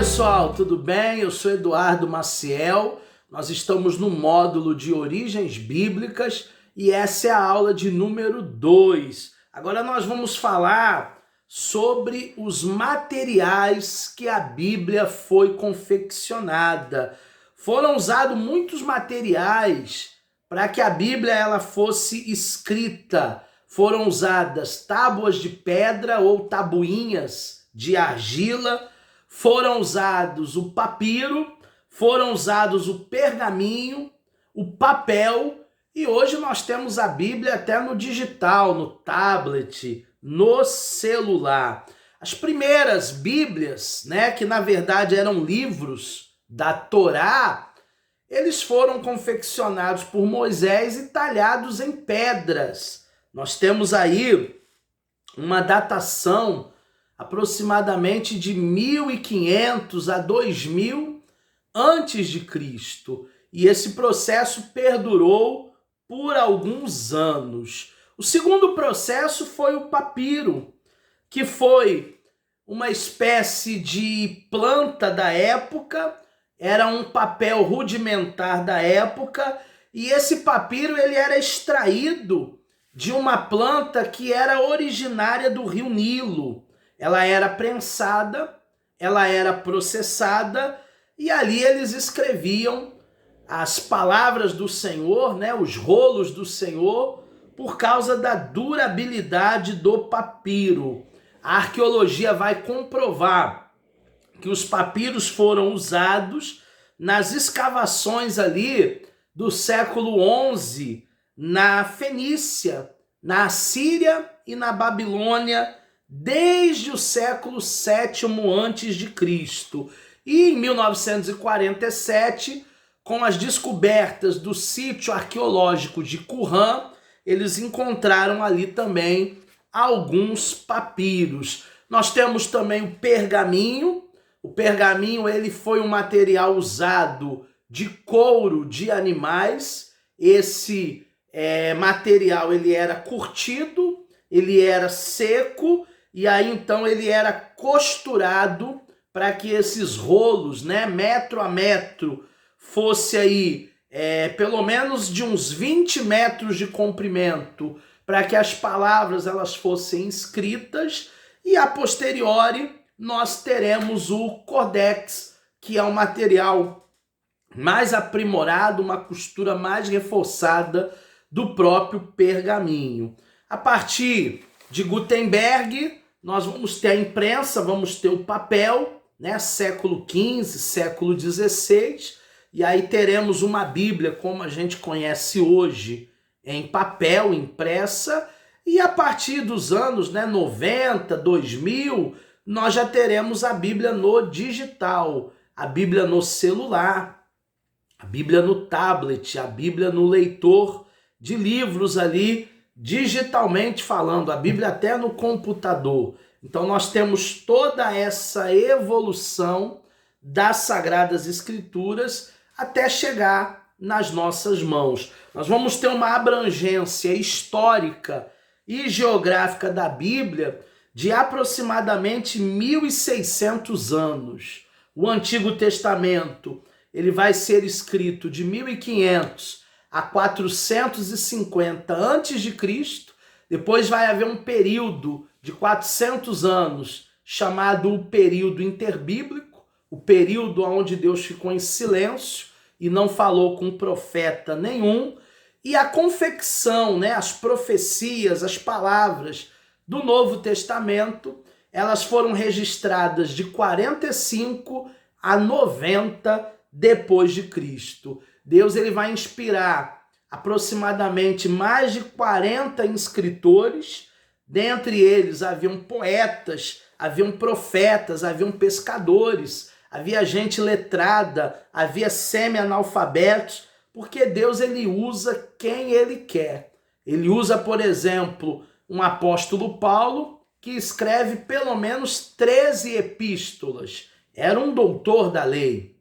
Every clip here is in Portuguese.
pessoal, tudo bem? Eu sou Eduardo Maciel, nós estamos no módulo de Origens Bíblicas e essa é a aula de número 2. Agora nós vamos falar sobre os materiais que a Bíblia foi confeccionada. Foram usados muitos materiais para que a Bíblia ela fosse escrita. Foram usadas tábuas de pedra ou tabuinhas de argila, foram usados o papiro, foram usados o pergaminho, o papel, e hoje nós temos a Bíblia até no digital, no tablet, no celular. As primeiras Bíblias, que na verdade eram livros da Torá, eles foram confeccionados por Moisés e talhados em pedras. Nós temos aí uma datação aproximadamente de 1500 a 2000 antes de Cristo. E esse processo perdurou por alguns anos. O segundo processo foi o papiro, que foi uma espécie de planta da época, era um papel rudimentar da época, e esse papiro ele era extraído de uma planta que era originária do rio Nilo. Ela era prensada, ela era processada e ali eles escreviam as palavras do Senhor, os rolos do Senhor, por causa da durabilidade do papiro. A arqueologia vai comprovar que os papiros foram usados nas escavações ali do século XI, na Fenícia, na Assíria e na Babilônia, desde o século VII a.C. E em 1947, com as descobertas do sítio arqueológico de Qumran, eles encontraram ali também alguns papiros. Nós temos também o pergaminho. O pergaminho ele foi um material usado de couro de animais. Esse material ele era curtido, ele era seco, e aí então ele era costurado para que esses rolos, metro a metro, fosse aí pelo menos de uns 20 metros de comprimento, para que as palavras elas fossem escritas, e a posteriori nós teremos o códex, que é um material mais aprimorado, uma costura mais reforçada do próprio pergaminho. A partir de Gutenberg, nós vamos ter a imprensa, vamos ter o papel, século XV, século XVI, e aí teremos uma Bíblia como a gente conhece hoje, em papel, impressa, e a partir dos anos 90, 2000, nós já teremos a Bíblia no digital, a Bíblia no celular, a Bíblia no tablet, a Bíblia no leitor de livros ali, digitalmente falando, a Bíblia até no computador. Então nós temos toda essa evolução das Sagradas Escrituras até chegar nas nossas mãos. Nós vamos ter uma abrangência histórica e geográfica da Bíblia de aproximadamente 1.600 anos. O Antigo Testamento ele vai ser escrito de 1500 a 450 a.C., depois vai haver um período de 400 anos chamado o período interbíblico, o período onde Deus ficou em silêncio e não falou com profeta nenhum, e a confecção, as profecias, as palavras do Novo Testamento, elas foram registradas de 45 a 90 depois de Cristo. Deus ele vai inspirar aproximadamente mais de 40 escritores, dentre eles haviam poetas, haviam profetas, haviam pescadores, havia gente letrada, havia semi-analfabetos, porque Deus ele usa quem ele quer. Ele usa, por exemplo, um apóstolo Paulo, que escreve pelo menos 13 epístolas. Era um doutor da lei.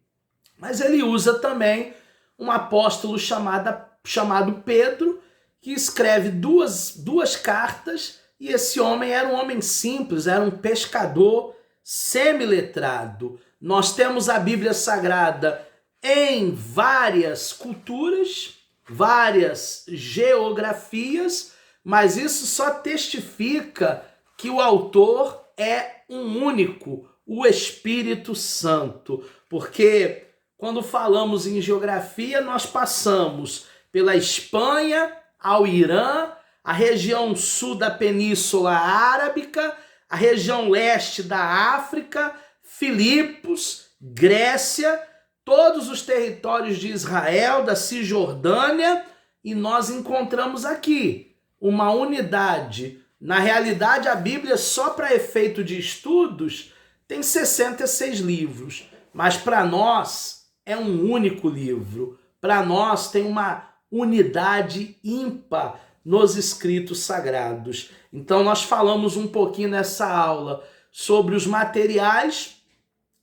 Mas ele usa também um apóstolo chamado Pedro, que escreve duas cartas, e esse homem era um homem simples, era um pescador semi-letrado. Nós temos a Bíblia Sagrada em várias culturas, várias geografias, mas isso só testifica que o autor é um único, o Espírito Santo. Porque quando falamos em geografia, nós passamos pela Espanha, ao Irã, a região sul da Península Arábica, a região leste da África, Filipos, Grécia, todos os territórios de Israel, da Cisjordânia, e nós encontramos aqui uma unidade. Na realidade, a Bíblia, só para efeito de estudos, tem 66 livros, mas para nós é um único livro. Para nós tem uma unidade ímpar nos escritos sagrados. Então nós falamos um pouquinho nessa aula sobre os materiais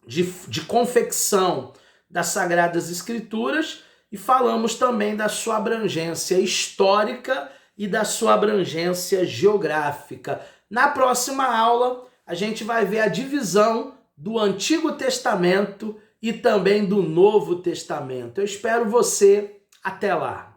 de confecção das Sagradas Escrituras e falamos também da sua abrangência histórica e da sua abrangência geográfica. Na próxima aula, a gente vai ver a divisão do Antigo Testamento e também do Novo Testamento. Eu espero você. Até lá!